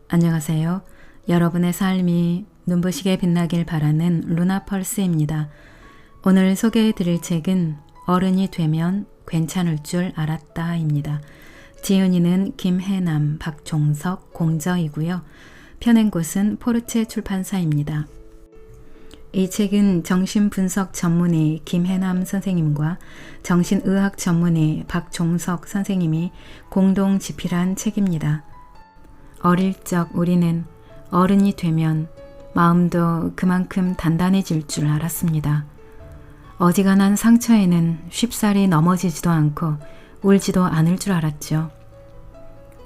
안녕하세요. 여러분의 삶이 눈부시게 빛나길 바라는 루나펄스입니다. 오늘 소개해 드릴 책은 어른이 되면 괜찮을 줄 알았다입니다. 지은이는 김해남, 박종석, 공저이고요. 펴낸 곳은 포르체 출판사입니다. 이 책은 정신분석 전문의 김해남 선생님과 정신의학 전문의 박종석 선생님이 공동 집필한 책입니다. 어릴 적 우리는 어른이 되면 마음도 그만큼 단단해질 줄 알았습니다. 어지간한 상처에는 쉽사리 넘어지지도 않고 울지도 않을 줄 알았죠.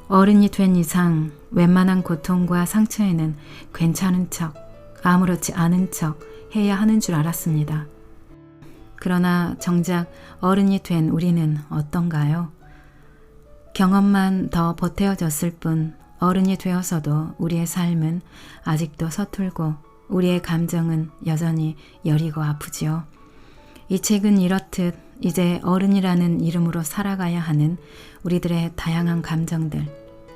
어른이 된 이상 웬만한 고통과 상처에는 괜찮은 척, 아무렇지 않은 척 해야 하는 줄 알았습니다. 그러나 정작 어른이 된 우리는 어떤가요? 경험만 더 보태어졌을 뿐 어른이 되어서도 우리의 삶은 아직도 서툴고 우리의 감정은 여전히 여리고 아프지요. 이 책은 이렇듯 이제 어른이라는 이름으로 살아가야 하는 우리들의 다양한 감정들,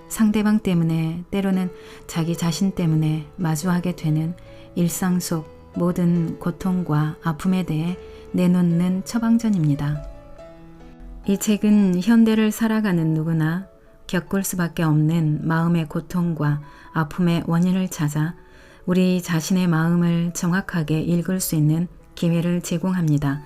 상대방 때문에 때로는 자기 자신 때문에 마주하게 되는 일상 속 모든 고통과 아픔에 대해 내놓는 처방전입니다. 이 책은 현대를 살아가는 누구나 겪을 수밖에 없는 마음의 고통과 아픔의 원인을 찾아 우리 자신의 마음을 정확하게 읽을 수 있는 기회를 제공합니다.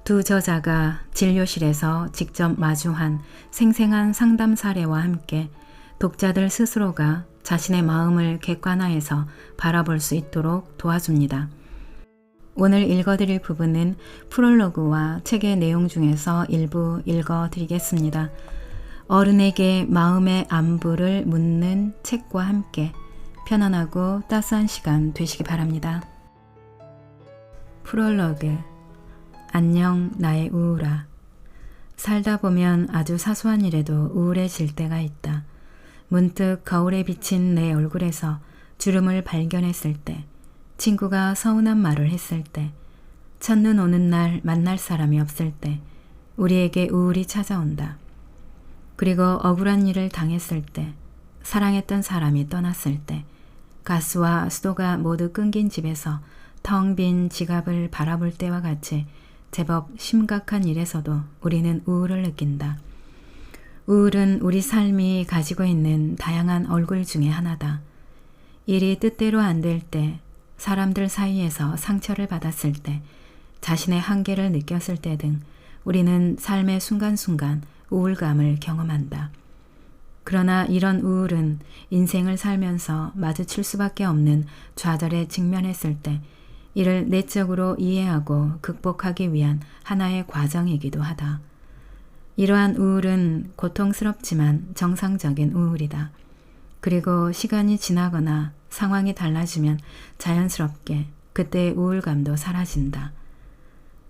두 저자가 진료실에서 직접 마주한 생생한 상담 사례와 함께 독자들 스스로가 자신의 마음을 객관화해서 바라볼 수 있도록 도와줍니다. 오늘 읽어드릴 부분은 프롤로그와 책의 내용 중에서 일부 읽어드리겠습니다. 어른에게 마음의 안부를 묻는 책과 함께 편안하고 따스한 시간 되시기 바랍니다. 프롤로그. 안녕 나의 우울아. 살다 보면 아주 사소한 일에도 우울해질 때가 있다. 문득 거울에 비친 내 얼굴에서 주름을 발견했을 때, 친구가 서운한 말을 했을 때, 첫눈 오는 날 만날 사람이 없을 때 우리에게 우울이 찾아온다. 그리고 억울한 일을 당했을 때, 사랑했던 사람이 떠났을 때, 가스와 수도가 모두 끊긴 집에서 텅 빈 지갑을 바라볼 때와 같이 제법 심각한 일에서도 우리는 우울을 느낀다. 우울은 우리 삶이 가지고 있는 다양한 얼굴 중에 하나다. 일이 뜻대로 안 될 때, 사람들 사이에서 상처를 받았을 때, 자신의 한계를 느꼈을 때 등 우리는 삶의 순간순간 우울감을 경험한다. 그러나 이런 우울은 인생을 살면서 마주칠 수밖에 없는 좌절에 직면했을 때 이를 내적으로 이해하고 극복하기 위한 하나의 과정이기도 하다. 이러한 우울은 고통스럽지만 정상적인 우울이다. 그리고 시간이 지나거나 상황이 달라지면 자연스럽게 그때의 우울감도 사라진다.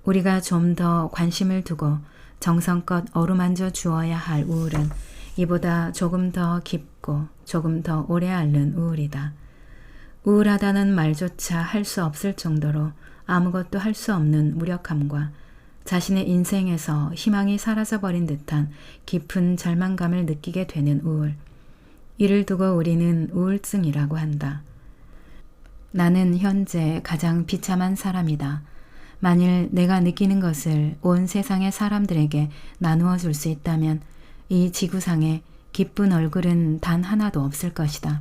우리가 좀 더 관심을 두고 정성껏 어루만져 주어야 할 우울은 이보다 조금 더 깊고 조금 더 오래 앓는 우울이다. 우울하다는 말조차 할 수 없을 정도로 아무것도 할 수 없는 무력함과 자신의 인생에서 희망이 사라져버린 듯한 깊은 절망감을 느끼게 되는 우울. 이를 두고 우리는 우울증이라고 한다. 나는 현재 가장 비참한 사람이다. 만일 내가 느끼는 것을 온 세상의 사람들에게 나누어 줄 수 있다면 이 지구상에 기쁜 얼굴은 단 하나도 없을 것이다.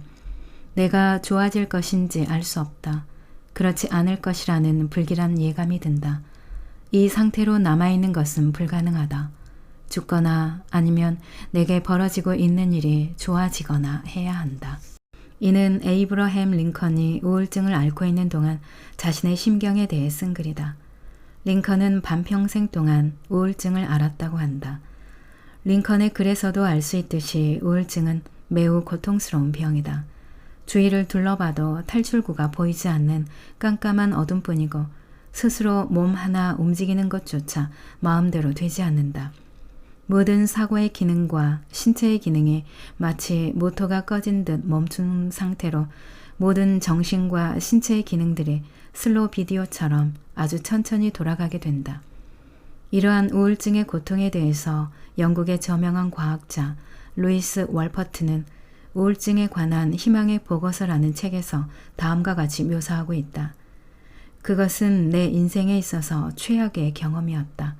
내가 좋아질 것인지 알 수 없다. 그렇지 않을 것이라는 불길한 예감이 든다. 이 상태로 남아있는 것은 불가능하다. 죽거나 아니면 내게 벌어지고 있는 일이 좋아지거나 해야 한다. 이는 에이브러햄 링컨이 우울증을 앓고 있는 동안 자신의 심경에 대해 쓴 글이다. 링컨은 반평생 동안 우울증을 앓았다고 한다. 링컨의 글에서도 알 수 있듯이 우울증은 매우 고통스러운 병이다. 주위를 둘러봐도 탈출구가 보이지 않는 깜깜한 어둠뿐이고 스스로 몸 하나 움직이는 것조차 마음대로 되지 않는다. 모든 사고의 기능과 신체의 기능이 마치 모터가 꺼진 듯 멈춘 상태로 모든 정신과 신체의 기능들이 슬로우 비디오처럼 아주 천천히 돌아가게 된다. 이러한 우울증의 고통에 대해서 영국의 저명한 과학자 루이스 월퍼트는 우울증에 관한 희망의 보고서라는 책에서 다음과 같이 묘사하고 있다. 그것은 내 인생에 있어서 최악의 경험이었다.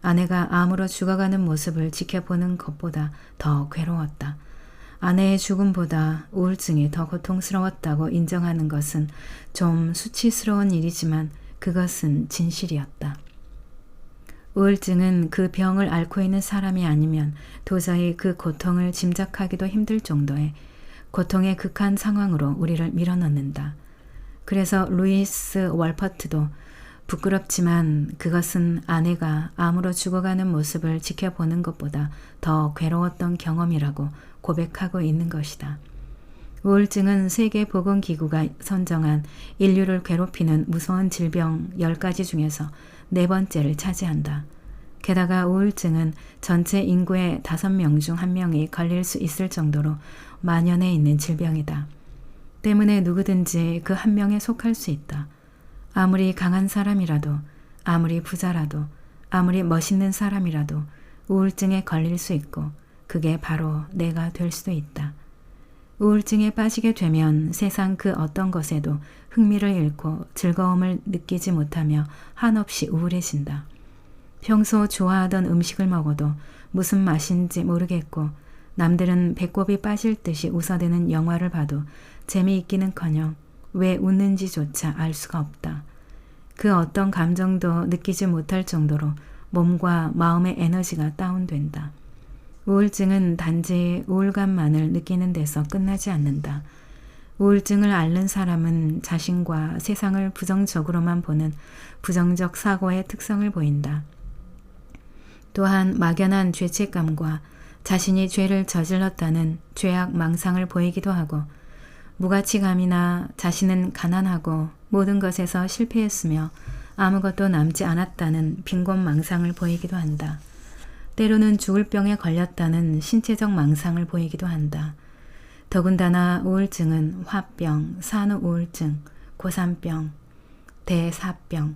아내가 암으로 죽어가는 모습을 지켜보는 것보다 더 괴로웠다. 아내의 죽음보다 우울증이 더 고통스러웠다고 인정하는 것은 좀 수치스러운 일이지만 그것은 진실이었다. 우울증은 그 병을 앓고 있는 사람이 아니면 도저히 그 고통을 짐작하기도 힘들 정도의 고통의 극한 상황으로 우리를 밀어넣는다. 그래서 루이스 월퍼트도 부끄럽지만 그것은 아내가 암으로 죽어가는 모습을 지켜보는 것보다 더 괴로웠던 경험이라고 고백하고 있는 것이다. 우울증은 세계보건기구가 선정한 인류를 괴롭히는 무서운 질병 10가지 중에서 4번째를 차지한다. 게다가 우울증은 전체 인구의 5명 중 1명이 걸릴 수 있을 정도로 만연해 있는 질병이다. 때문에 누구든지 그 한 명에 속할 수 있다. 아무리 강한 사람이라도, 아무리 부자라도, 아무리 멋있는 사람이라도 우울증에 걸릴 수 있고 그게 바로 내가 될 수도 있다. 우울증에 빠지게 되면 세상 그 어떤 것에도 흥미를 잃고 즐거움을 느끼지 못하며 한없이 우울해진다. 평소 좋아하던 음식을 먹어도 무슨 맛인지 모르겠고 남들은 배꼽이 빠질 듯이 웃어대는 영화를 봐도 재미있기는커녕 왜 웃는지조차 알 수가 없다. 그 어떤 감정도 느끼지 못할 정도로 몸과 마음의 에너지가 다운된다. 우울증은 단지 우울감만을 느끼는 데서 끝나지 않는다. 우울증을 앓는 사람은 자신과 세상을 부정적으로만 보는 부정적 사고의 특성을 보인다. 또한 막연한 죄책감과 자신이 죄를 저질렀다는 죄악 망상을 보이기도 하고 무가치감이나 자신은 가난하고 모든 것에서 실패했으며 아무것도 남지 않았다는 빈곤 망상을 보이기도 한다. 때로는 죽을 병에 걸렸다는 신체적 망상을 보이기도 한다. 더군다나 우울증은 화병, 산후우울증, 고산병, 대사병,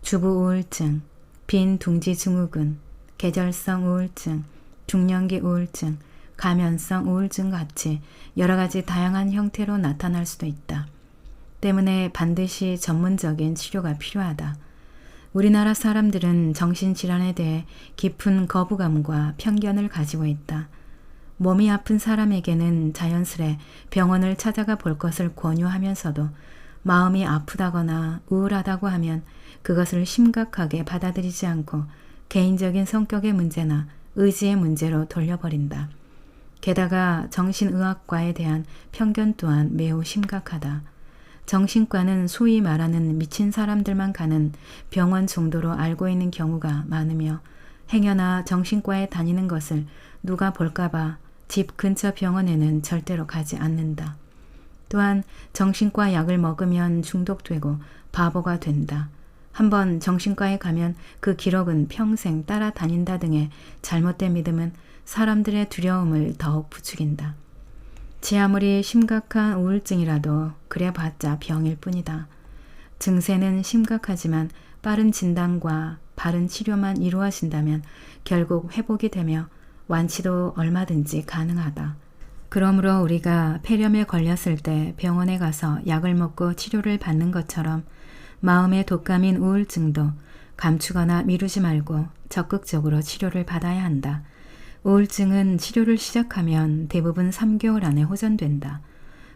주부우울증, 빈둥지증후군, 계절성 우울증, 중년기 우울증, 가면성 우울증 같이 여러 가지 다양한 형태로 나타날 수도 있다. 때문에 반드시 전문적인 치료가 필요하다. 우리나라 사람들은 정신질환에 대해 깊은 거부감과 편견을 가지고 있다. 몸이 아픈 사람에게는 자연스레 병원을 찾아가 볼 것을 권유하면서도 마음이 아프다거나 우울하다고 하면 그것을 심각하게 받아들이지 않고 개인적인 성격의 문제나 의지의 문제로 돌려버린다. 게다가 정신의학과에 대한 편견 또한 매우 심각하다. 정신과는 소위 말하는 미친 사람들만 가는 병원 정도로 알고 있는 경우가 많으며 행여나 정신과에 다니는 것을 누가 볼까봐 집 근처 병원에는 절대로 가지 않는다. 또한 정신과 약을 먹으면 중독되고 바보가 된다. 한번 정신과에 가면 그 기록은 평생 따라다닌다 등의 잘못된 믿음은 사람들의 두려움을 더욱 부추긴다. 제 아무리 심각한 우울증이라도 그래봤자 병일 뿐이다. 증세는 심각하지만 빠른 진단과 바른 치료만 이루어진다면 결국 회복이 되며 완치도 얼마든지 가능하다. 그러므로 우리가 폐렴에 걸렸을 때 병원에 가서 약을 먹고 치료를 받는 것처럼 마음의 독감인 우울증도 감추거나 미루지 말고 적극적으로 치료를 받아야 한다. 우울증은 치료를 시작하면 대부분 3개월 안에 호전된다.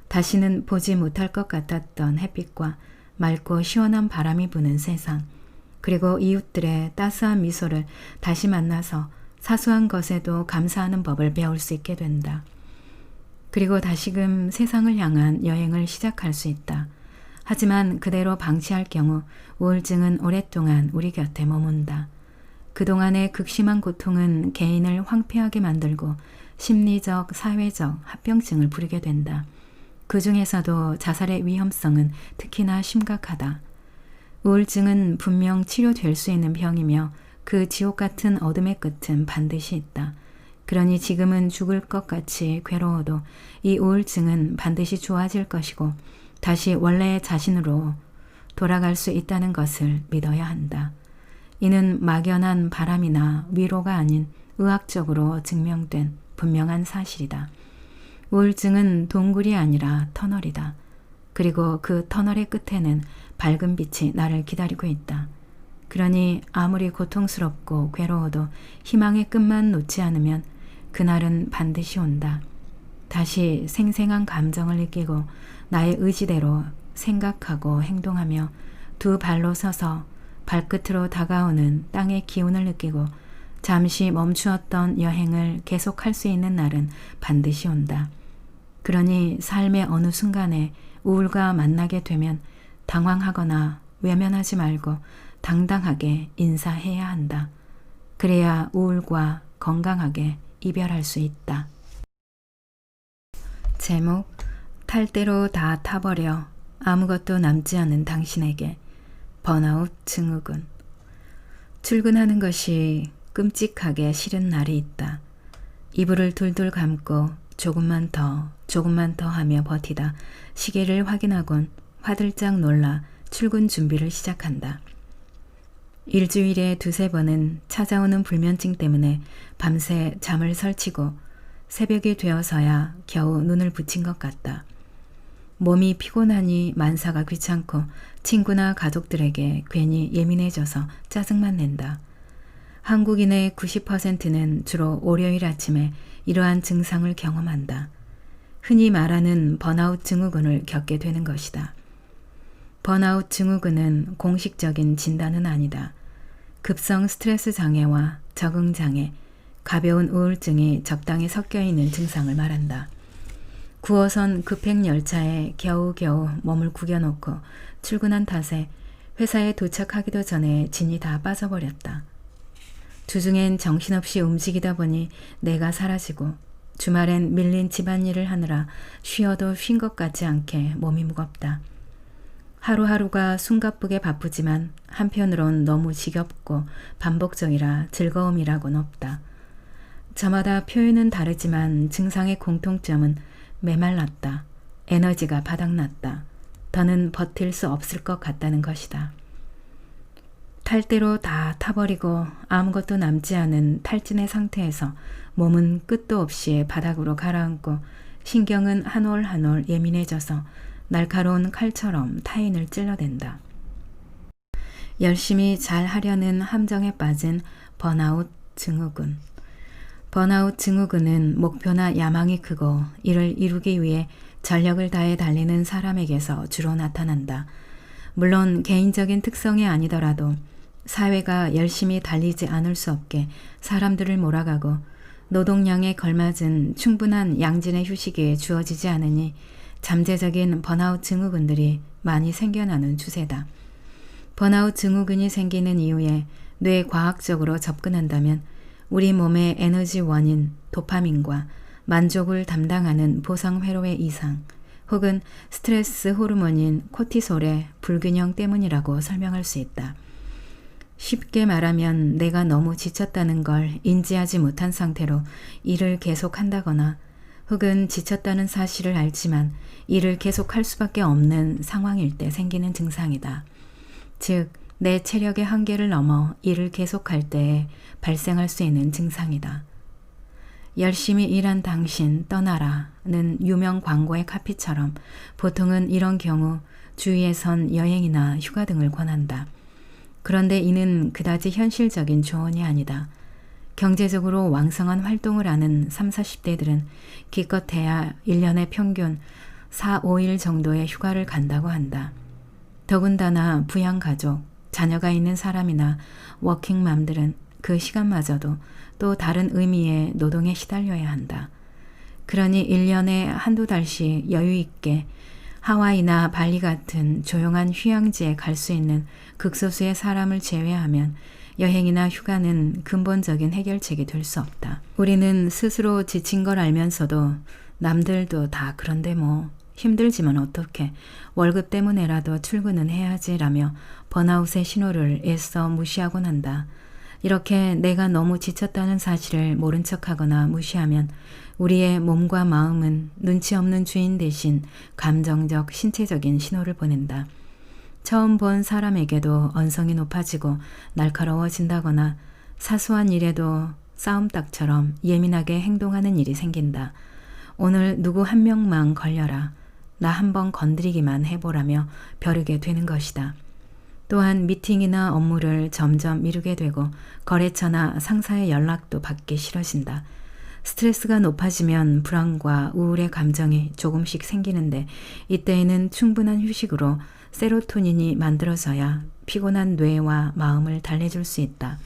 다시는 보지 못할 것 같았던 햇빛과 맑고 시원한 바람이 부는 세상, 그리고 이웃들의 따스한 미소를 다시 만나서 사소한 것에도 감사하는 법을 배울 수 있게 된다. 그리고 다시금 세상을 향한 여행을 시작할 수 있다. 하지만 그대로 방치할 경우 우울증은 오랫동안 우리 곁에 머문다. 그동안의 극심한 고통은 개인을 황폐하게 만들고 심리적, 사회적 합병증을 부리게 된다. 그 중에서도 자살의 위험성은 특히나 심각하다. 우울증은 분명 치료될 수 있는 병이며 그 지옥 같은 어둠의 끝은 반드시 있다. 그러니 지금은 죽을 것 같이 괴로워도 이 우울증은 반드시 좋아질 것이고 다시 원래의 자신으로 돌아갈 수 있다는 것을 믿어야 한다. 이는 막연한 바람이나 위로가 아닌 의학적으로 증명된 분명한 사실이다. 우울증은 동굴이 아니라 터널이다. 그리고 그 터널의 끝에는 밝은 빛이 나를 기다리고 있다. 그러니 아무리 고통스럽고 괴로워도 희망의 끝만 놓지 않으면 그날은 반드시 온다. 다시 생생한 감정을 느끼고 나의 의지대로 생각하고 행동하며 두 발로 서서 발끝으로 다가오는 땅의 기운을 느끼고 잠시 멈추었던 여행을 계속할 수 있는 날은 반드시 온다. 그러니 삶의 어느 순간에 우울과 만나게 되면 당황하거나 외면하지 말고 당당하게 인사해야 한다. 그래야 우울과 건강하게 이별할 수 있다. 제목, 탈 대로 다 타버려 아무것도 남지 않은 당신에게. 번아웃 증후군. 출근하는 것이 끔찍하게 싫은 날이 있다. 이불을 둘둘 감고 조금만 더 하며 버티다 시계를 확인하곤 화들짝 놀라 출근 준비를 시작한다. 일주일에 두세 번은 찾아오는 불면증 때문에 밤새 잠을 설치고 새벽이 되어서야 겨우 눈을 붙인 것 같다. 몸이 피곤하니 만사가 귀찮고 친구나 가족들에게 괜히 예민해져서 짜증만 낸다. 한국인의 90%는 주로 월요일 아침에 이러한 증상을 경험한다. 흔히 말하는 번아웃 증후군을 겪게 되는 것이다. 번아웃 증후군은 공식적인 진단은 아니다. 급성 스트레스 장애와 적응 장애, 가벼운 우울증이 적당히 섞여 있는 증상을 말한다. 9호선 급행열차에 겨우겨우 몸을 구겨놓고 출근한 탓에 회사에 도착하기도 전에 진이 다 빠져버렸다. 주중엔 정신없이 움직이다 보니 내가 사라지고 주말엔 밀린 집안일을 하느라 쉬어도 쉰 것 같지 않게 몸이 무겁다. 하루하루가 숨가쁘게 바쁘지만 한편으론 너무 지겹고 반복적이라 즐거움이라고는 없다. 저마다 표현은 다르지만 증상의 공통점은 메말랐다. 에너지가 바닥났다. 더는 버틸 수 없을 것 같다는 것이다. 탈 대로 다 타버리고 아무것도 남지 않은 탈진의 상태에서 몸은 끝도 없이 바닥으로 가라앉고 신경은 한 올 한 올 예민해져서 날카로운 칼처럼 타인을 찔러댄다. 열심히 잘 하려는 함정에 빠진 번아웃 증후군. 번아웃 증후군은 목표나 야망이 크고 이를 이루기 위해 전력을 다해 달리는 사람에게서 주로 나타난다. 물론 개인적인 특성이 아니더라도 사회가 열심히 달리지 않을 수 없게 사람들을 몰아가고 노동량에 걸맞은 충분한 양질의 휴식이 주어지지 않으니 잠재적인 번아웃 증후군들이 많이 생겨나는 추세다. 번아웃 증후군이 생기는 이유에 뇌과학적으로 접근한다면 우리 몸의 에너지 원인 도파민과 만족을 담당하는 보상회로의 이상 혹은 스트레스 호르몬인 코티솔의 불균형 때문이라고 설명할 수 있다. 쉽게 말하면 내가 너무 지쳤다는 걸 인지하지 못한 상태로 일을 계속한다거나 혹은 지쳤다는 사실을 알지만 일을 계속할 수밖에 없는 상황일 때 생기는 증상이다. 즉, 내 체력의 한계를 넘어 일을 계속할 때에 발생할 수 있는 증상이다. 열심히 일한 당신 떠나라는 유명 광고의 카피처럼 보통은 이런 경우 주위에선 여행이나 휴가 등을 권한다. 그런데 이는 그다지 현실적인 조언이 아니다. 경제적으로 왕성한 활동을 하는 30, 40대들은 기껏해야 1년에 평균 4, 5일 정도의 휴가를 간다고 한다. 더군다나 부양가족, 자녀가 있는 사람이나 워킹맘들은 그 시간마저도 또 다른 의미의 노동에 시달려야 한다. 그러니 1년에 한두 달씩 여유 있게 하와이나 발리 같은 조용한 휴양지에 갈 수 있는 극소수의 사람을 제외하면 여행이나 휴가는 근본적인 해결책이 될 수 없다. 우리는 스스로 지친 걸 알면서도 남들도 다 그런데 뭐 힘들지만 어떡해 월급 때문에라도 출근은 해야지라며 번아웃의 신호를 애써 무시하곤 한다. 이렇게 내가 너무 지쳤다는 사실을 모른 척하거나 무시하면 우리의 몸과 마음은 눈치 없는 주인 대신 감정적, 신체적인 신호를 보낸다. 처음 본 사람에게도 언성이 높아지고 날카로워진다거나 사소한 일에도 싸움닭처럼 예민하게 행동하는 일이 생긴다. 오늘 누구 한 명만 걸려라. 나 한번 건드리기만 해보라며 벼르게 되는 것이다. 또한 미팅이나 업무를 점점 미루게 되고 거래처나 상사의 연락도 받기 싫어진다. 스트레스가 높아지면 불안과 우울의 감정이 조금씩 생기는데 이때에는 충분한 휴식으로 세로토닌이 만들어져야 피곤한 뇌와 마음을 달래줄 수 있다.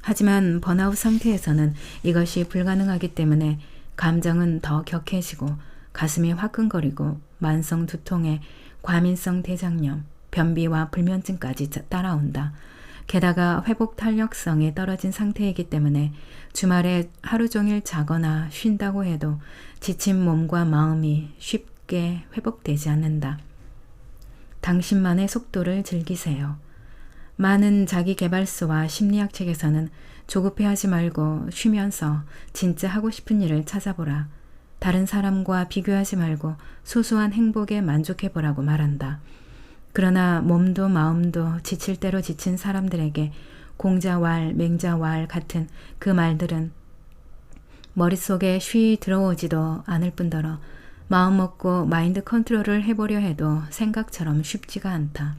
하지만 번아웃 상태에서는 이것이 불가능하기 때문에 감정은 더 격해지고 가슴이 화끈거리고 만성 두통에 과민성 대장염, 변비와 불면증까지 따라온다. 게다가 회복 탄력성이 떨어진 상태이기 때문에 주말에 하루 종일 자거나 쉰다고 해도 지친 몸과 마음이 쉽게 회복되지 않는다. 당신만의 속도를 즐기세요. 많은 자기계발서와 심리학 책에서는 조급해하지 말고 쉬면서 진짜 하고 싶은 일을 찾아보라. 다른 사람과 비교하지 말고 소소한 행복에 만족해보라고 말한다. 그러나 몸도 마음도 지칠 대로 지친 사람들에게 공자왈, 맹자왈 같은 그 말들은 머릿속에 쉬 들어오지도 않을 뿐더러 마음 먹고 마인드 컨트롤을 해보려 해도 생각처럼 쉽지가 않다.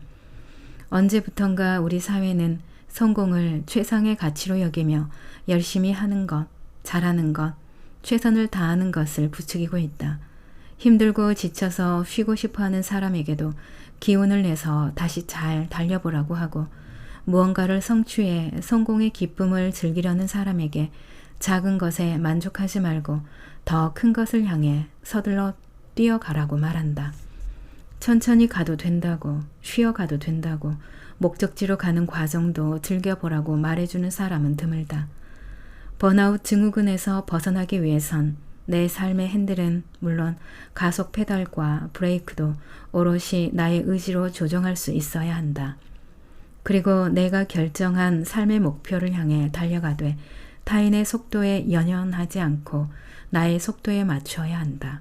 언제부턴가 우리 사회는 성공을 최상의 가치로 여기며 열심히 하는 것, 잘하는 것, 최선을 다하는 것을 부추기고 있다. 힘들고 지쳐서 쉬고 싶어하는 사람에게도 기운을 내서 다시 잘 달려보라고 하고 무언가를 성취해 성공의 기쁨을 즐기려는 사람에게 작은 것에 만족하지 말고 더 큰 것을 향해 서둘러 뛰어가라고 말한다. 천천히 가도 된다고, 쉬어가도 된다고, 목적지로 가는 과정도 즐겨보라고 말해주는 사람은 드물다. 번아웃 증후군에서 벗어나기 위해선 내 삶의 핸들은 물론 가속 페달과 브레이크도 오롯이 나의 의지로 조정할 수 있어야 한다. 그리고 내가 결정한 삶의 목표를 향해 달려가되 타인의 속도에 연연하지 않고 나의 속도에 맞춰야 한다.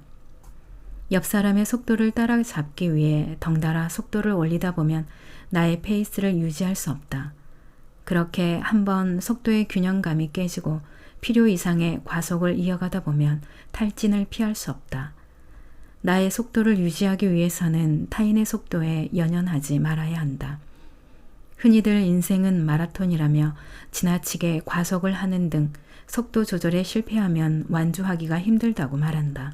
옆 사람의 속도를 따라잡기 위해 덩달아 속도를 올리다 보면 나의 페이스를 유지할 수 없다. 그렇게 한번 속도의 균형감이 깨지고 필요 이상의 과속을 이어가다 보면 탈진을 피할 수 없다. 나의 속도를 유지하기 위해서는 타인의 속도에 연연하지 말아야 한다. 흔히들 인생은 마라톤이라며 지나치게 과속을 하는 등 속도 조절에 실패하면 완주하기가 힘들다고 말한다.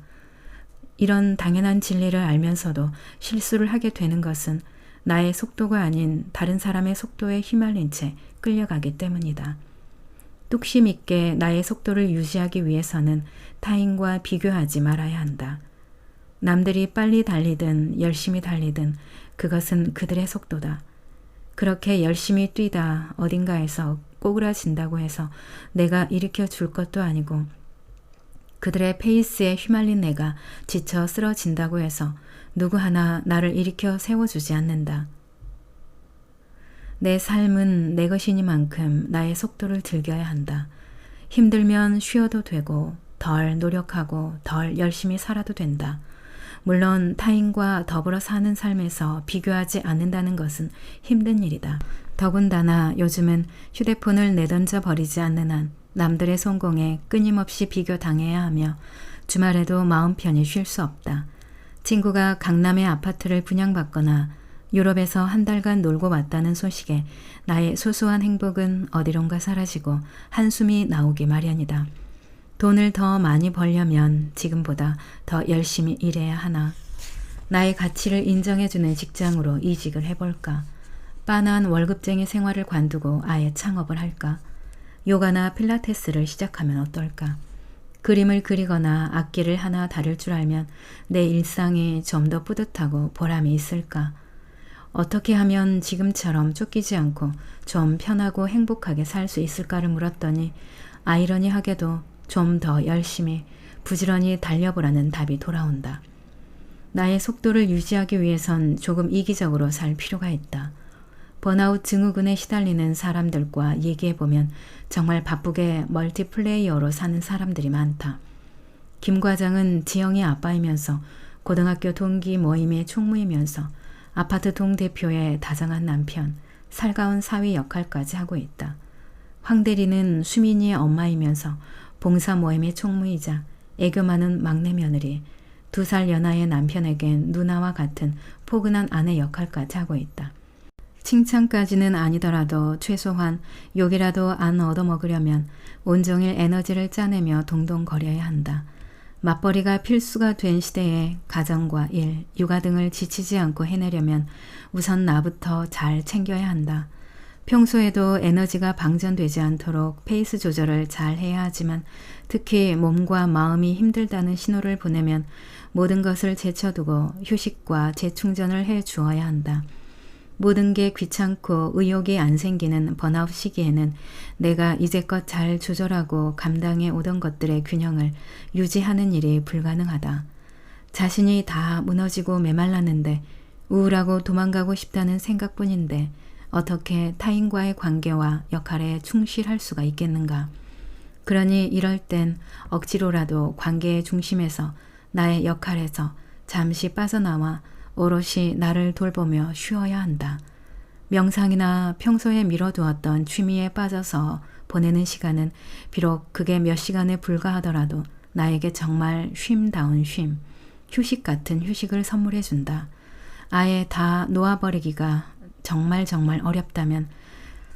이런 당연한 진리를 알면서도 실수를 하게 되는 것은 나의 속도가 아닌 다른 사람의 속도에 휘말린 채 끌려가기 때문이다. 뚝심 있게 나의 속도를 유지하기 위해서는 타인과 비교하지 말아야 한다. 남들이 빨리 달리든 열심히 달리든 그것은 그들의 속도다. 그렇게 열심히 뛰다 어딘가에서 꼬그라진다고 해서 내가 일으켜 줄 것도 아니고 그들의 페이스에 휘말린 내가 지쳐 쓰러진다고 해서 누구 하나 나를 일으켜 세워주지 않는다. 내 삶은 내 것이니만큼 나의 속도를 즐겨야 한다. 힘들면 쉬어도 되고 덜 노력하고 덜 열심히 살아도 된다. 물론 타인과 더불어 사는 삶에서 비교하지 않는다는 것은 힘든 일이다. 더군다나 요즘은 휴대폰을 내던져 버리지 않는 한 남들의 성공에 끊임없이 비교당해야 하며 주말에도 마음 편히 쉴 수 없다. 친구가 강남의 아파트를 분양받거나 유럽에서 한 달간 놀고 왔다는 소식에 나의 소소한 행복은 어디론가 사라지고 한숨이 나오기 마련이다. 돈을 더 많이 벌려면 지금보다 더 열심히 일해야 하나? 나의 가치를 인정해주는 직장으로 이직을 해볼까? 빤한 월급쟁이 생활을 관두고 아예 창업을 할까? 요가나 필라테스를 시작하면 어떨까? 그림을 그리거나 악기를 하나 다룰 줄 알면 내 일상이 좀 더 뿌듯하고 보람이 있을까? 어떻게 하면 지금처럼 쫓기지 않고 좀 편하고 행복하게 살 수 있을까를 물었더니 아이러니하게도 좀 더 열심히 부지런히 달려보라는 답이 돌아온다. 나의 속도를 유지하기 위해선 조금 이기적으로 살 필요가 있다. 번아웃 증후군에 시달리는 사람들과 얘기해보면 정말 바쁘게 멀티플레이어로 사는 사람들이 많다. 김 과장은 지영이 아빠이면서 고등학교 동기 모임의 총무이면서 아파트 동대표의 다정한 남편, 살가운 사위 역할까지 하고 있다. 황 대리는 수민이의 엄마이면서 봉사 모임의 총무이자 애교 많은 막내 며느리, 2살 연하의 남편에겐 누나와 같은 포근한 아내 역할까지 하고 있다. 칭찬까지는 아니더라도 최소한 욕이라도 안 얻어먹으려면 온종일 에너지를 짜내며 동동거려야 한다. 맞벌이가 필수가 된 시대에 가정과 일, 육아 등을 지치지 않고 해내려면 우선 나부터 잘 챙겨야 한다. 평소에도 에너지가 방전되지 않도록 페이스 조절을 잘 해야 하지만 특히 몸과 마음이 힘들다는 신호를 보내면 모든 것을 제쳐두고 휴식과 재충전을 해 주어야 한다. 모든 게 귀찮고 의욕이 안 생기는 번아웃 시기에는 내가 이제껏 잘 조절하고 감당해 오던 것들의 균형을 유지하는 일이 불가능하다. 자신이 다 무너지고 메말랐는데 우울하고 도망가고 싶다는 생각뿐인데 어떻게 타인과의 관계와 역할에 충실할 수가 있겠는가. 그러니 이럴 땐 억지로라도 관계의 중심에서 나의 역할에서 잠시 빠져나와 오롯이 나를 돌보며 쉬어야 한다. 명상이나 평소에 미뤄두었던 취미에 빠져서 보내는 시간은 비록 그게 몇 시간에 불과하더라도 나에게 정말 쉼다운 쉼, 휴식 같은 휴식을 선물해준다. 아예 다 놓아버리기가 정말 어렵다면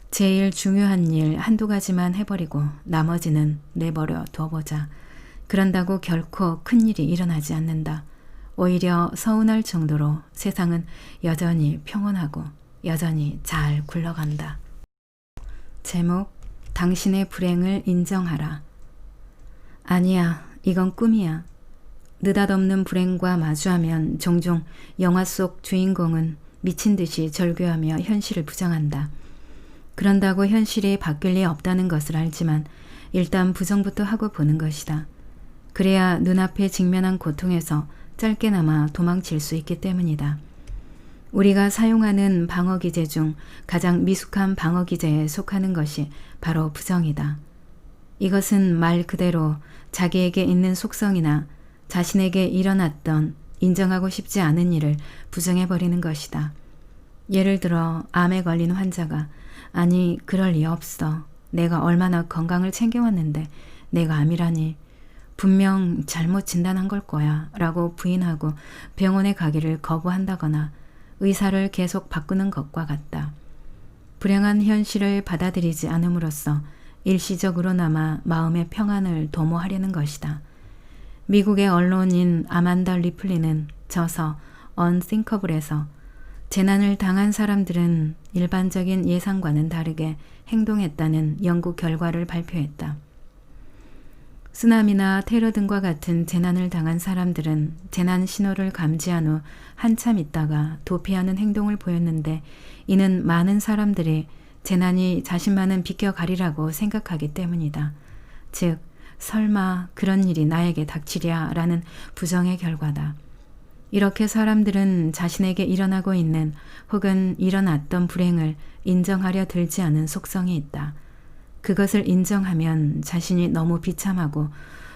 제일 중요한 일 한두 가지만 해버리고 나머지는 내버려 둬보자. 그런다고 결코 큰일이 일어나지 않는다. 오히려 서운할 정도로 세상은 여전히 평온하고 여전히 잘 굴러간다. 제목, 당신의 불행을 인정하라. 아니야, 이건 꿈이야. 느닷없는 불행과 마주하면 종종 영화 속 주인공은 미친 듯이 절규하며 현실을 부정한다. 그런다고 현실이 바뀔 리 없다는 것을 알지만 일단 부정부터 하고 보는 것이다. 그래야 눈앞에 직면한 고통에서 짧게나마 도망칠 수 있기 때문이다. 우리가 사용하는 방어기제 중 가장 미숙한 방어기제에 속하는 것이 바로 부정이다. 이것은 말 그대로 자기에게 있는 속성이나 자신에게 일어났던 인정하고 싶지 않은 일을 부정해버리는 것이다. 예를 들어 암에 걸린 환자가 아니 그럴 리 없어. 내가 얼마나 건강을 챙겨왔는데 내가 암이라니. 분명 잘못 진단한 걸 거야 라고 부인하고 병원에 가기를 거부한다거나 의사를 계속 바꾸는 것과 같다. 불행한 현실을 받아들이지 않음으로써 일시적으로나마 마음의 평안을 도모하려는 것이다. 미국의 언론인 아만다 리플리는 저서 언싱커블에서 재난을 당한 사람들은 일반적인 예상과는 다르게 행동했다는 연구 결과를 발표했다. 쓰나미나 테러 등과 같은 재난을 당한 사람들은 재난 신호를 감지한 후 한참 있다가 도피하는 행동을 보였는데 이는 많은 사람들이 재난이 자신만은 비껴가리라고 생각하기 때문이다. 즉, 설마 그런 일이 나에게 닥치랴 라는 부정의 결과다. 이렇게 사람들은 자신에게 일어나고 있는 혹은 일어났던 불행을 인정하려 들지 않은 속성이 있다. 그것을 인정하면 자신이 너무 비참하고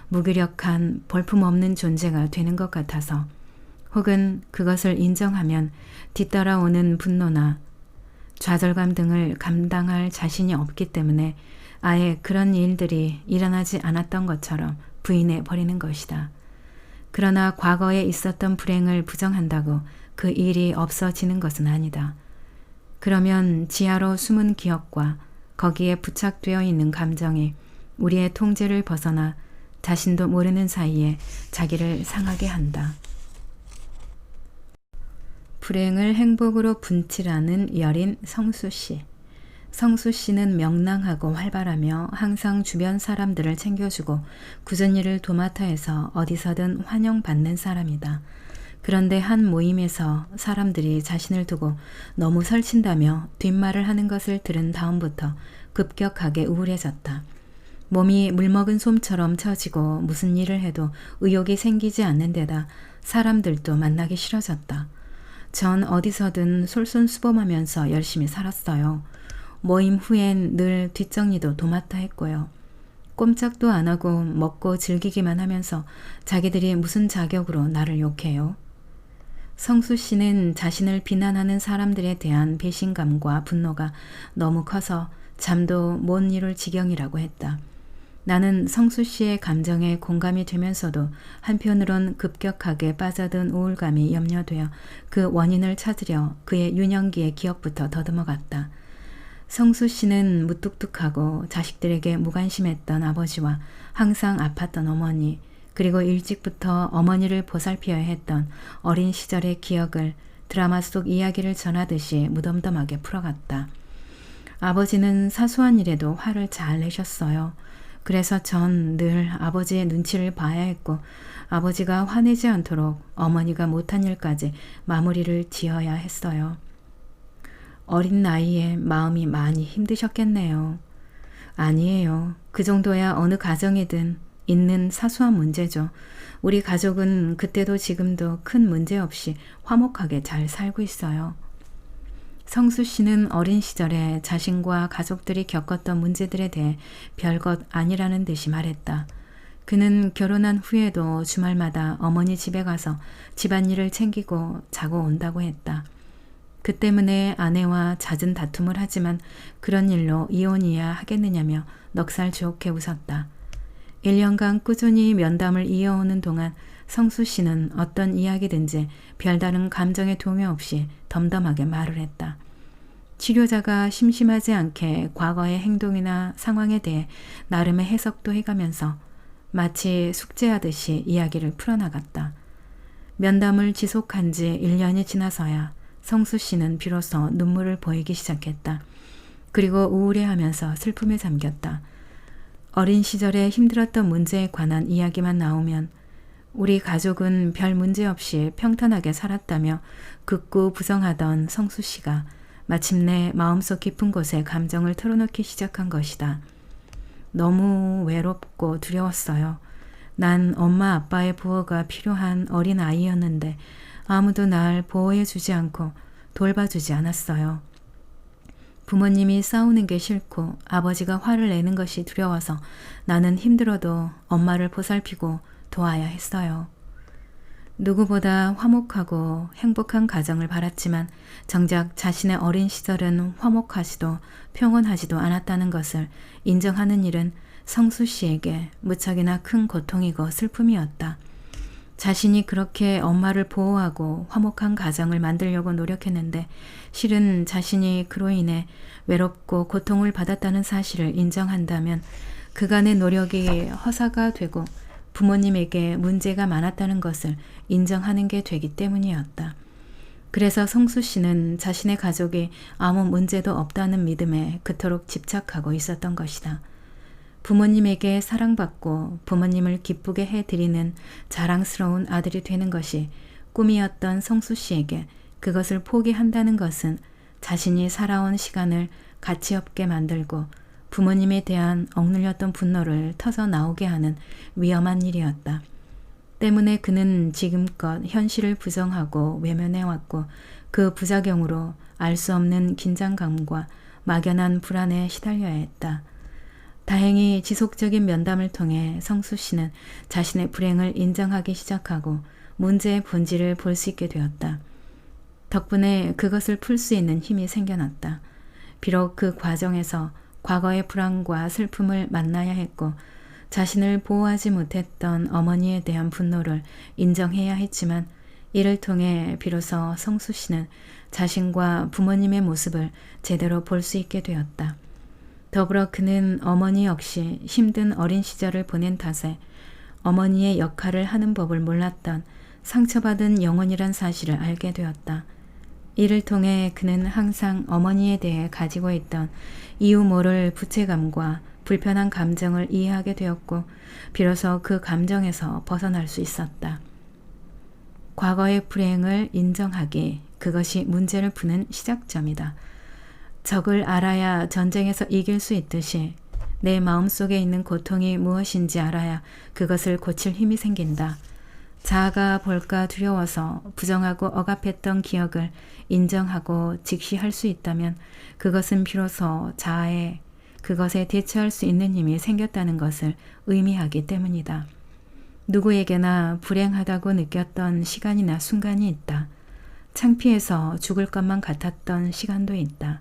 무기력한 볼품없는 존재가 되는 것 같아서 혹은 그것을 인정하면 뒤따라오는 분노나 좌절감 등을 감당할 자신이 없기 때문에 아예 그런 일들이 일어나지 않았던 것처럼 부인해 버리는 것이다. 그러나 과거에 있었던 불행을 부정한다고 그 일이 없어지는 것은 아니다. 그러면 지하로 숨은 기억과 거기에 부착되어 있는 감정이 우리의 통제를 벗어나 자신도 모르는 사이에 자기를 상하게 한다. 불행을 행복으로 분칠하는 여린 성수씨. 성수씨는 명랑하고 활발하며 항상 주변 사람들을 챙겨주고 굳은 일을 도맡아 해서 어디서든 환영받는 사람이다. 그런데 한 모임에서 사람들이 자신을 두고 너무 설친다며 뒷말을 하는 것을 들은 다음부터 급격하게 우울해졌다. 몸이 물먹은 솜처럼 처지고 무슨 일을 해도 의욕이 생기지 않는 데다 사람들도 만나기 싫어졌다. 전 어디서든 솔선수범하면서 열심히 살았어요. 모임 후엔 늘 뒷정리도 도맡아 했고요. 꼼짝도 안 하고 먹고 즐기기만 하면서 자기들이 무슨 자격으로 나를 욕해요. 성수 씨는 자신을 비난하는 사람들에 대한 배신감과 분노가 너무 커서 잠도 못 이룰 지경이라고 했다. 나는 성수 씨의 감정에 공감이 되면서도 한편으론 급격하게 빠져든 우울감이 염려되어 그 원인을 찾으려 그의 유년기의 기억부터 더듬어갔다. 성수 씨는 무뚝뚝하고 자식들에게 무관심했던 아버지와 항상 아팠던 어머니, 그리고 일찍부터 어머니를 보살피어야 했던 어린 시절의 기억을 드라마 속 이야기를 전하듯이 무덤덤하게 풀어갔다. 아버지는 사소한 일에도 화를 잘 내셨어요. 그래서 전 늘 아버지의 눈치를 봐야 했고 아버지가 화내지 않도록 어머니가 못한 일까지 마무리를 지어야 했어요. 어린 나이에 마음이 많이 힘드셨겠네요. 아니에요. 그 정도야 어느 가정이든 있는 사소한 문제죠. 우리 가족은 그때도 지금도 큰 문제 없이 화목하게 잘 살고 있어요. 성수 씨는 어린 시절에 자신과 가족들이 겪었던 문제들에 대해 별것 아니라는 듯이 말했다. 그는 결혼한 후에도 주말마다 어머니 집에 가서 집안일을 챙기고 자고 온다고 했다. 그 때문에 아내와 잦은 다툼을 하지만 그런 일로 이혼이야 하겠느냐며 넉살 좋게 웃었다. 1년간 꾸준히 면담을 이어오는 동안 성수 씨는 어떤 이야기든지 별다른 감정의 동요 없이 덤덤하게 말을 했다. 치료자가 심심하지 않게 과거의 행동이나 상황에 대해 나름의 해석도 해가면서 마치 숙제하듯이 이야기를 풀어나갔다. 면담을 지속한 지 1년이 지나서야 성수 씨는 비로소 눈물을 보이기 시작했다. 그리고 우울해하면서 슬픔에 잠겼다. 어린 시절에 힘들었던 문제에 관한 이야기만 나오면 우리 가족은 별 문제 없이 평탄하게 살았다며 극구 부정하던 성수 씨가 마침내 마음속 깊은 곳에 감정을 털어놓기 시작한 것이다. 너무 외롭고 두려웠어요. 난 엄마 아빠의 보호가 필요한 어린 아이였는데 아무도 날 보호해주지 않고 돌봐주지 않았어요. 부모님이 싸우는 게 싫고 아버지가 화를 내는 것이 두려워서 나는 힘들어도 엄마를 보살피고 도와야 했어요. 누구보다 화목하고 행복한 가정을 바랐지만 정작 자신의 어린 시절은 화목하지도 평온하지도 않았다는 것을 인정하는 일은 성수 씨에게 무척이나 큰 고통이고 슬픔이었다. 자신이 그렇게 엄마를 보호하고 화목한 가정을 만들려고 노력했는데 실은 자신이 그로 인해 외롭고 고통을 받았다는 사실을 인정한다면 그간의 노력이 허사가 되고 부모님에게 문제가 많았다는 것을 인정하는 게 되기 때문이었다. 그래서 성수 씨는 자신의 가족이 아무 문제도 없다는 믿음에 그토록 집착하고 있었던 것이다. 부모님에게 사랑받고 부모님을 기쁘게 해드리는 자랑스러운 아들이 되는 것이 꿈이었던 성수 씨에게 그것을 포기한다는 것은 자신이 살아온 시간을 가치 없게 만들고 부모님에 대한 억눌렸던 분노를 터져 나오게 하는 위험한 일이었다. 때문에 그는 지금껏 현실을 부정하고 외면해왔고 그 부작용으로 알 수 없는 긴장감과 막연한 불안에 시달려야 했다. 다행히 지속적인 면담을 통해 성수 씨는 자신의 불행을 인정하기 시작하고 문제의 본질을 볼 수 있게 되었다. 덕분에 그것을 풀 수 있는 힘이 생겨났다. 비록 그 과정에서 과거의 불안과 슬픔을 만나야 했고 자신을 보호하지 못했던 어머니에 대한 분노를 인정해야 했지만 이를 통해 비로소 성수 씨는 자신과 부모님의 모습을 제대로 볼 수 있게 되었다. 더불어 그는 어머니 역시 힘든 어린 시절을 보낸 탓에 어머니의 역할을 하는 법을 몰랐던 상처받은 영혼이란 사실을 알게 되었다. 이를 통해 그는 항상 어머니에 대해 가지고 있던 이유 모를 부채감과 불편한 감정을 이해하게 되었고 비로소 그 감정에서 벗어날 수 있었다. 과거의 불행을 인정하기, 그것이 문제를 푸는 시작점이다. 적을 알아야 전쟁에서 이길 수 있듯이 내 마음속에 있는 고통이 무엇인지 알아야 그것을 고칠 힘이 생긴다. 자아가 볼까 두려워서 부정하고 억압했던 기억을 인정하고 직시할 수 있다면 그것은 비로소 자아에 그것에 대처할 수 있는 힘이 생겼다는 것을 의미하기 때문이다. 누구에게나 불행하다고 느꼈던 시간이나 순간이 있다. 창피해서 죽을 것만 같았던 시간도 있다.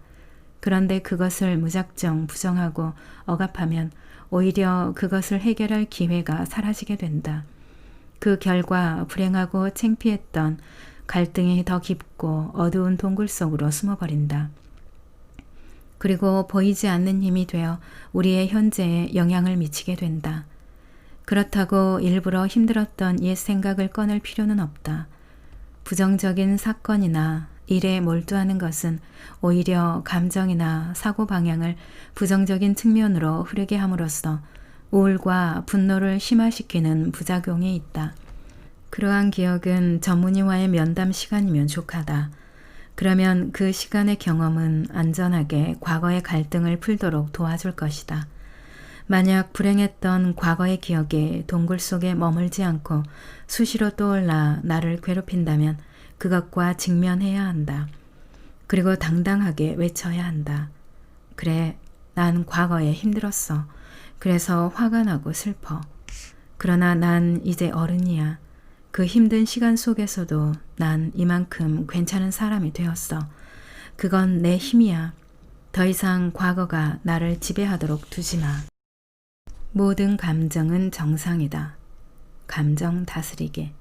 그런데 그것을 무작정 부정하고 억압하면 오히려 그것을 해결할 기회가 사라지게 된다. 그 결과 불행하고 창피했던 갈등이 더 깊고 어두운 동굴 속으로 숨어버린다. 그리고 보이지 않는 힘이 되어 우리의 현재에 영향을 미치게 된다. 그렇다고 일부러 힘들었던 옛 생각을 꺼낼 필요는 없다. 부정적인 사건이나 일에 몰두하는 것은 오히려 감정이나 사고 방향을 부정적인 측면으로 흐르게 함으로써 우울과 분노를 심화시키는 부작용이 있다. 그러한 기억은 전문의와의 면담 시간이면 족하다. 그러면 그 시간의 경험은 안전하게 과거의 갈등을 풀도록 도와줄 것이다. 만약 불행했던 과거의 기억이 동굴 속에 머물지 않고 수시로 떠올라 나를 괴롭힌다면 그것과 직면해야 한다. 그리고 당당하게 외쳐야 한다. 그래, 난 과거에 힘들었어. 그래서 화가 나고 슬퍼. 그러나 난 이제 어른이야. 그 힘든 시간 속에서도 난 이만큼 괜찮은 사람이 되었어. 그건 내 힘이야. 더 이상 과거가 나를 지배하도록 두지 마. 모든 감정은 정상이다. 감정 다스리기.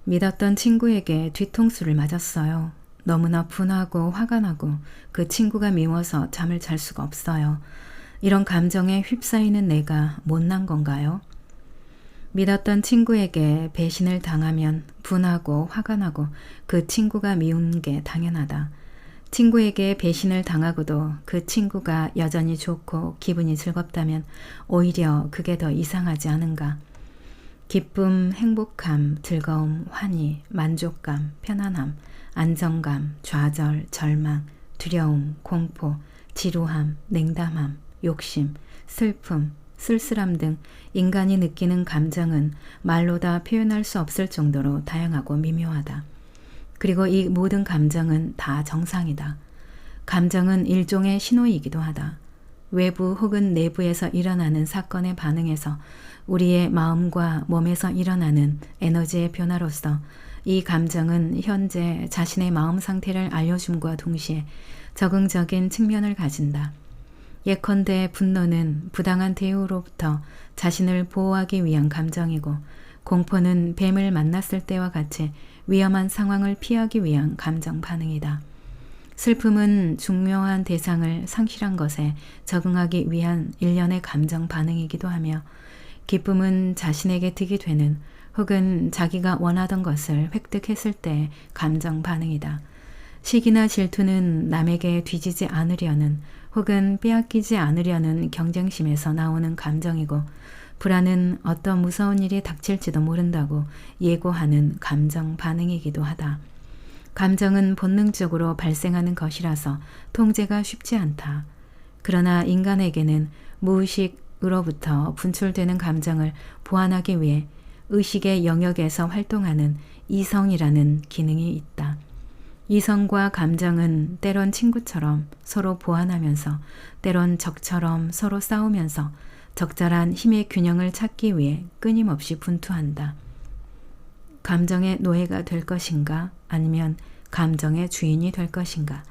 믿었던 친구에게 뒤통수를 맞았어요. 너무나 분하고 화가 나고 그 친구가 미워서 잠을 잘 수가 없어요. 이런 감정에 휩싸이는 내가 못난 건가요? 믿었던 친구에게 배신을 당하면 분하고 화가 나고 그 친구가 미운 게 당연하다. 친구에게 배신을 당하고도 그 친구가 여전히 좋고 기분이 즐겁다면 오히려 그게 더 이상하지 않은가? 기쁨, 행복함, 즐거움, 환희, 만족감, 편안함, 안정감, 좌절, 절망, 두려움, 공포, 지루함, 냉담함, 욕심, 슬픔, 쓸쓸함 등 인간이 느끼는 감정은 말로 다 표현할 수 없을 정도로 다양하고 미묘하다. 그리고 이 모든 감정은 다 정상이다. 감정은 일종의 신호이기도 하다. 외부 혹은 내부에서 일어나는 사건에 반응해서 우리의 마음과 몸에서 일어나는 에너지의 변화로서 이 감정은 현재 자신의 마음 상태를 알려줌과 동시에 적응적인 측면을 가진다. 예컨대 분노는 부당한 대우로부터 자신을 보호하기 위한 감정이고 공포는 뱀을 만났을 때와 같이 위험한 상황을 피하기 위한 감정 반응이다. 슬픔은 중요한 대상을 상실한 것에 적응하기 위한 일련의 감정 반응이기도 하며 기쁨은 자신에게 득이 되는 혹은 자기가 원하던 것을 획득했을 때의 감정 반응이다. 시기나 질투는 남에게 뒤지지 않으려는 혹은 빼앗기지 않으려는 경쟁심에서 나오는 감정이고 불안은 어떤 무서운 일이 닥칠지도 모른다고 예고하는 감정 반응이기도 하다. 감정은 본능적으로 발생하는 것이라서 통제가 쉽지 않다. 그러나 인간에게는 무의식으로부터 분출되는 감정을 보완하기 위해 의식의 영역에서 활동하는 이성이라는 기능이 있다. 이성과 감정은 때론 친구처럼 서로 보완하면서 때론 적처럼 서로 싸우면서 적절한 힘의 균형을 찾기 위해 끊임없이 분투한다. 감정의 노예가 될 것인가 아니면 감정의 주인이 될 것인가.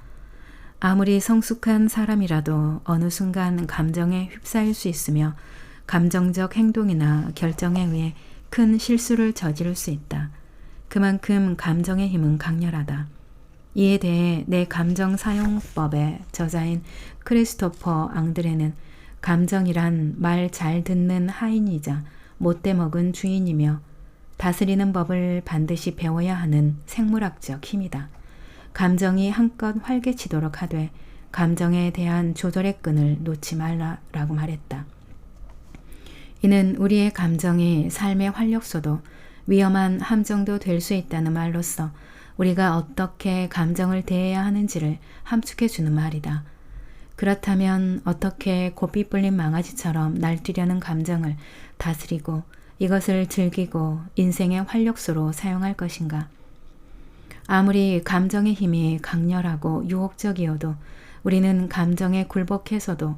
아무리 성숙한 사람이라도 어느 순간 감정에 휩싸일 수 있으며 감정적 행동이나 결정에 의해 큰 실수를 저지를 수 있다. 그만큼 감정의 힘은 강렬하다. 이에 대해 내 감정 사용법의 저자인 크리스토퍼 앙드레는 감정이란 말 잘 듣는 하인이자 못돼 먹은 주인이며 다스리는 법을 반드시 배워야 하는 생물학적 힘이다. 감정이 한껏 활개치도록 하되 감정에 대한 조절의 끈을 놓지 말라라고 말했다. 이는 우리의 감정이 삶의 활력소도 위험한 함정도 될 수 있다는 말로써 우리가 어떻게 감정을 대해야 하는지를 함축해 주는 말이다. 그렇다면 어떻게 고삐 뿔린 망아지처럼 날뛰려는 감정을 다스리고 이것을 즐기고 인생의 활력소로 사용할 것인가? 아무리 감정의 힘이 강렬하고 유혹적이어도 우리는 감정에 굴복해서도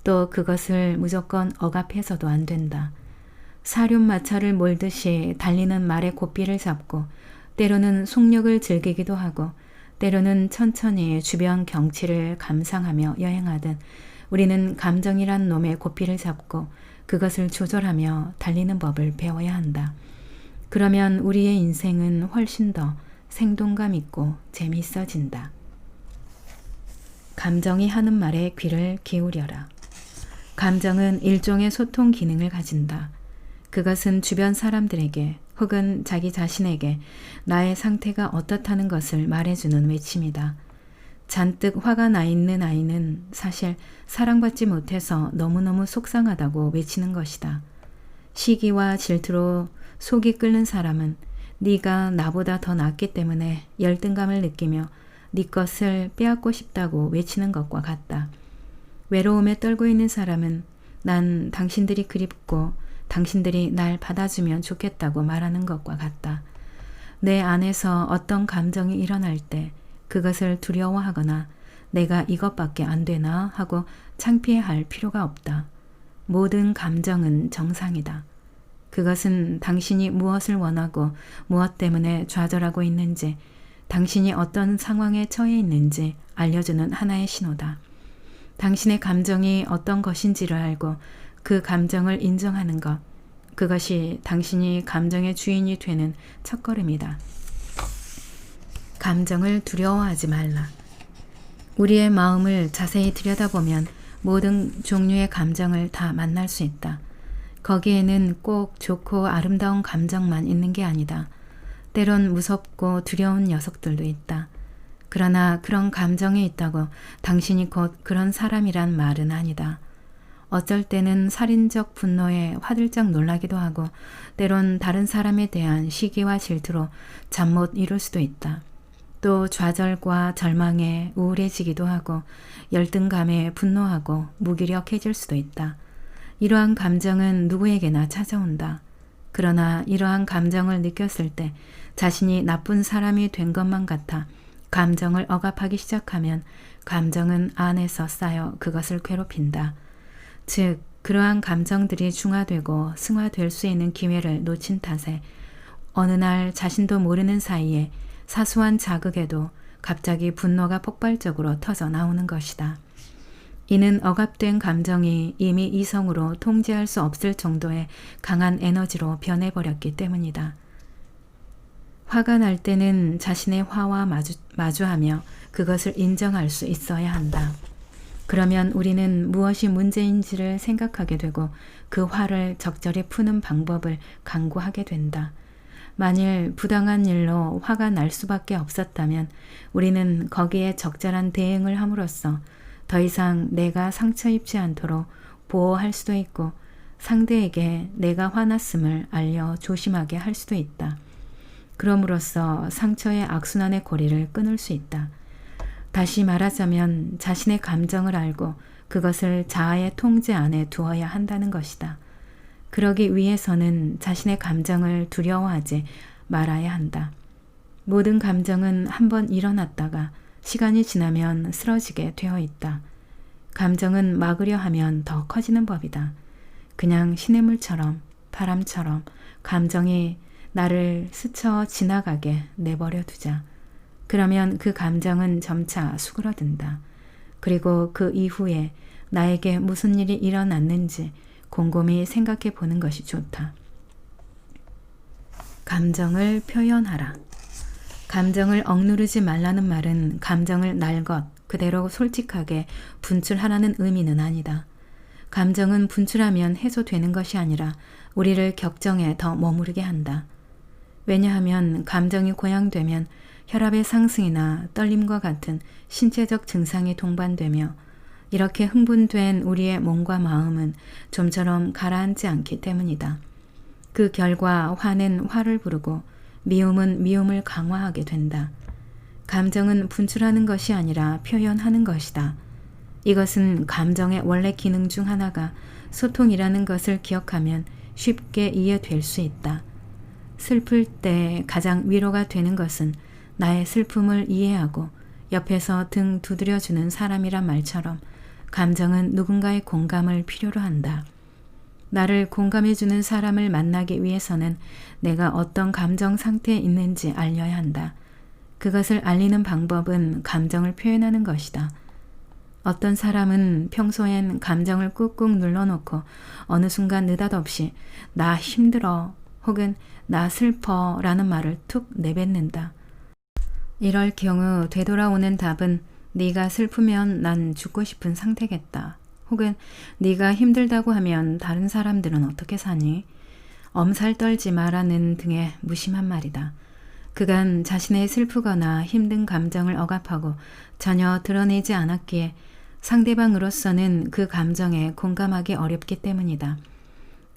또 그것을 무조건 억압해서도 안 된다. 사륜마차를 몰듯이 달리는 말의 고삐를 잡고 때로는 속력을 즐기기도 하고 때로는 천천히 주변 경치를 감상하며 여행하듯 우리는 감정이란 놈의 고삐를 잡고 그것을 조절하며 달리는 법을 배워야 한다. 그러면 우리의 인생은 훨씬 더 생동감 있고 재미있어진다. 감정이 하는 말에 귀를 기울여라. 감정은 일종의 소통 기능을 가진다. 그것은 주변 사람들에게 혹은 자기 자신에게 나의 상태가 어떻다는 것을 말해주는 외침이다. 잔뜩 화가 나 있는 아이는 사실 사랑받지 못해서 너무너무 속상하다고 외치는 것이다. 시기와 질투로 속이 끓는 사람은 네가 나보다 더 낫기 때문에 열등감을 느끼며 네 것을 빼앗고 싶다고 외치는 것과 같다. 외로움에 떨고 있는 사람은 난 당신들이 그립고 당신들이 날 받아주면 좋겠다고 말하는 것과 같다. 내 안에서 어떤 감정이 일어날 때 그것을 두려워하거나 내가 이것밖에 안 되나 하고 창피해할 필요가 없다. 모든 감정은 정상이다. 그것은 당신이 무엇을 원하고 무엇 때문에 좌절하고 있는지, 당신이 어떤 상황에 처해 있는지 알려주는 하나의 신호다. 당신의 감정이 어떤 것인지를 알고 그 감정을 인정하는 것, 그것이 당신이 감정의 주인이 되는 첫걸음이다. 감정을 두려워하지 말라. 우리의 마음을 자세히 들여다보면 모든 종류의 감정을 다 만날 수 있다. 거기에는 꼭 좋고 아름다운 감정만 있는 게 아니다. 때론 무섭고 두려운 녀석들도 있다. 그러나 그런 감정이 있다고 당신이 곧 그런 사람이란 말은 아니다. 어쩔 때는 살인적 분노에 화들짝 놀라기도 하고 때론 다른 사람에 대한 시기와 질투로 잠 못 이룰 수도 있다. 또 좌절과 절망에 우울해지기도 하고 열등감에 분노하고 무기력해질 수도 있다. 이러한 감정은 누구에게나 찾아온다. 그러나 이러한 감정을 느꼈을 때 자신이 나쁜 사람이 된 것만 같아 감정을 억압하기 시작하면 감정은 안에서 쌓여 그것을 괴롭힌다. 즉, 그러한 감정들이 중화되고 승화될 수 있는 기회를 놓친 탓에 어느 날 자신도 모르는 사이에 사소한 자극에도 갑자기 분노가 폭발적으로 터져 나오는 것이다. 이는 억압된 감정이 이미 이성으로 통제할 수 없을 정도의 강한 에너지로 변해버렸기 때문이다. 화가 날 때는 자신의 화와 마주하며 그것을 인정할 수 있어야 한다. 그러면 우리는 무엇이 문제인지를 생각하게 되고 그 화를 적절히 푸는 방법을 강구하게 된다. 만일 부당한 일로 화가 날 수밖에 없었다면 우리는 거기에 적절한 대응을 함으로써 더 이상 내가 상처 입지 않도록 보호할 수도 있고 상대에게 내가 화났음을 알려 조심하게 할 수도 있다. 그럼으로써 상처의 악순환의 고리를 끊을 수 있다. 다시 말하자면 자신의 감정을 알고 그것을 자아의 통제 안에 두어야 한다는 것이다. 그러기 위해서는 자신의 감정을 두려워하지 말아야 한다. 모든 감정은 한번 일어났다가 시간이 지나면 쓰러지게 되어 있다. 감정은 막으려 하면 더 커지는 법이다. 그냥 시냇물처럼 바람처럼 감정이 나를 스쳐 지나가게 내버려 두자. 그러면 그 감정은 점차 수그러든다. 그리고 그 이후에 나에게 무슨 일이 일어났는지 곰곰이 생각해 보는 것이 좋다. 감정을 표현하라. 감정을 억누르지 말라는 말은 감정을 날 것 그대로 솔직하게 분출하라는 의미는 아니다. 감정은 분출하면 해소되는 것이 아니라 우리를 격정에 더 머무르게 한다. 왜냐하면 감정이 고양되면 혈압의 상승이나 떨림과 같은 신체적 증상이 동반되며 이렇게 흥분된 우리의 몸과 마음은 좀처럼 가라앉지 않기 때문이다. 그 결과 화는 화를 부르고 미움은 미움을 강화하게 된다. 감정은 분출하는 것이 아니라 표현하는 것이다. 이것은 감정의 원래 기능 중 하나가 소통이라는 것을 기억하면 쉽게 이해될 수 있다. 슬플 때 가장 위로가 되는 것은 나의 슬픔을 이해하고 옆에서 등 두드려주는 사람이란 말처럼 감정은 누군가의 공감을 필요로 한다. 나를 공감해주는 사람을 만나기 위해서는 내가 어떤 감정 상태에 있는지 알려야 한다. 그것을 알리는 방법은 감정을 표현하는 것이다. 어떤 사람은 평소엔 감정을 꾹꾹 눌러놓고 어느 순간 느닷없이 나 힘들어 혹은 나 슬퍼 라는 말을 툭 내뱉는다. 이럴 경우 되돌아오는 답은 네가 슬프면 난 죽고 싶은 상태겠다. 혹은 네가 힘들다고 하면 다른 사람들은 어떻게 사니? 엄살 떨지 마라는 등의 무심한 말이다. 그간 자신의 슬프거나 힘든 감정을 억압하고 전혀 드러내지 않았기에 상대방으로서는 그 감정에 공감하기 어렵기 때문이다.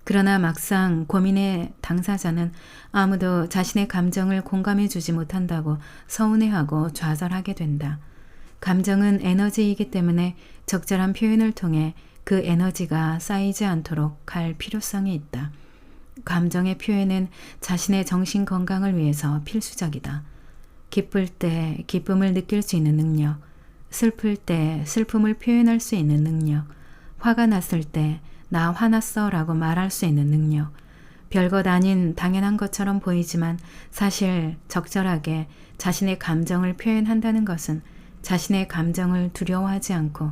그러나 막상 고민의 당사자는 아무도 자신의 감정을 공감해 주지 못한다고 서운해하고 좌절하게 된다. 감정은 에너지이기 때문에 적절한 표현을 통해 그 에너지가 쌓이지 않도록 할 필요성이 있다. 감정의 표현은 자신의 정신 건강을 위해서 필수적이다. 기쁠 때 기쁨을 느낄 수 있는 능력, 슬플 때 슬픔을 표현할 수 있는 능력, 화가 났을 때 나 화났어 라고 말할 수 있는 능력, 별것 아닌 당연한 것처럼 보이지만 사실 적절하게 자신의 감정을 표현한다는 것은 자신의 감정을 두려워하지 않고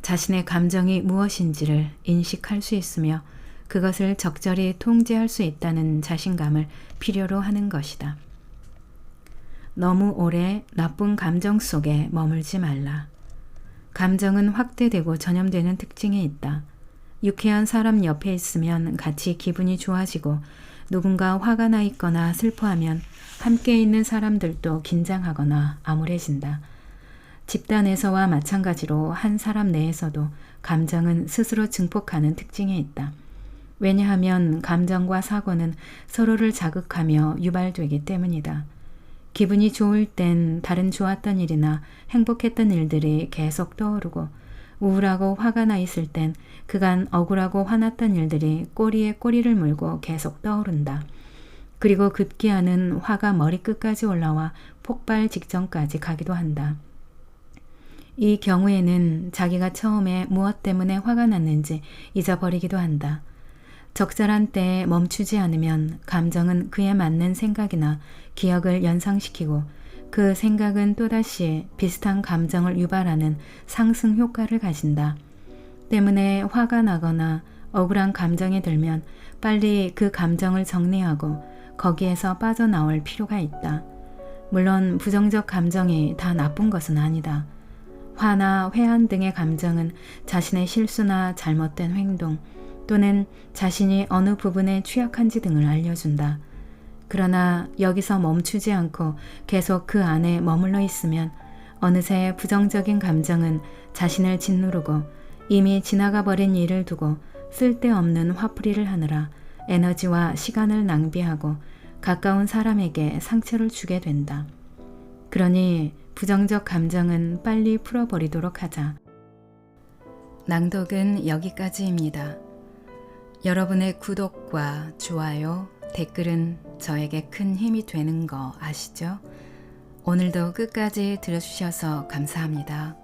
자신의 감정이 무엇인지를 인식할 수 있으며 그것을 적절히 통제할 수 있다는 자신감을 필요로 하는 것이다. 너무 오래 나쁜 감정 속에 머물지 말라. 감정은 확대되고 전염되는 특징이 있다. 유쾌한 사람 옆에 있으면 같이 기분이 좋아지고 누군가 화가 나 있거나 슬퍼하면 함께 있는 사람들도 긴장하거나 암울해진다. 집단에서와 마찬가지로 한 사람 내에서도 감정은 스스로 증폭하는 특징이 있다. 왜냐하면 감정과 사고는 서로를 자극하며 유발되기 때문이다. 기분이 좋을 땐 다른 좋았던 일이나 행복했던 일들이 계속 떠오르고 우울하고 화가 나 있을 땐 그간 억울하고 화났던 일들이 꼬리에 꼬리를 물고 계속 떠오른다. 그리고 급기야는 화가 머리끝까지 올라와 폭발 직전까지 가기도 한다. 이 경우에는 자기가 처음에 무엇 때문에 화가 났는지 잊어버리기도 한다. 적절한 때에 멈추지 않으면 감정은 그에 맞는 생각이나 기억을 연상시키고 그 생각은 또다시 비슷한 감정을 유발하는 상승 효과를 가진다. 때문에 화가 나거나 억울한 감정이 들면 빨리 그 감정을 정리하고 거기에서 빠져나올 필요가 있다. 물론 부정적 감정이 다 나쁜 것은 아니다. 화나 회한 등의 감정은 자신의 실수나 잘못된 행동 또는 자신이 어느 부분에 취약한지 등을 알려준다. 그러나 여기서 멈추지 않고 계속 그 안에 머물러 있으면 어느새 부정적인 감정은 자신을 짓누르고 이미 지나가 버린 일을 두고 쓸데없는 화풀이를 하느라 에너지와 시간을 낭비하고 가까운 사람에게 상처를 주게 된다. 그러니 부정적 감정은 빨리 풀어버리도록 하자. 낭독은 여기까지입니다. 여러분의 구독과 좋아요, 댓글은 저에게 큰 힘이 되는 거 아시죠? 오늘도 끝까지 들어주셔서 감사합니다.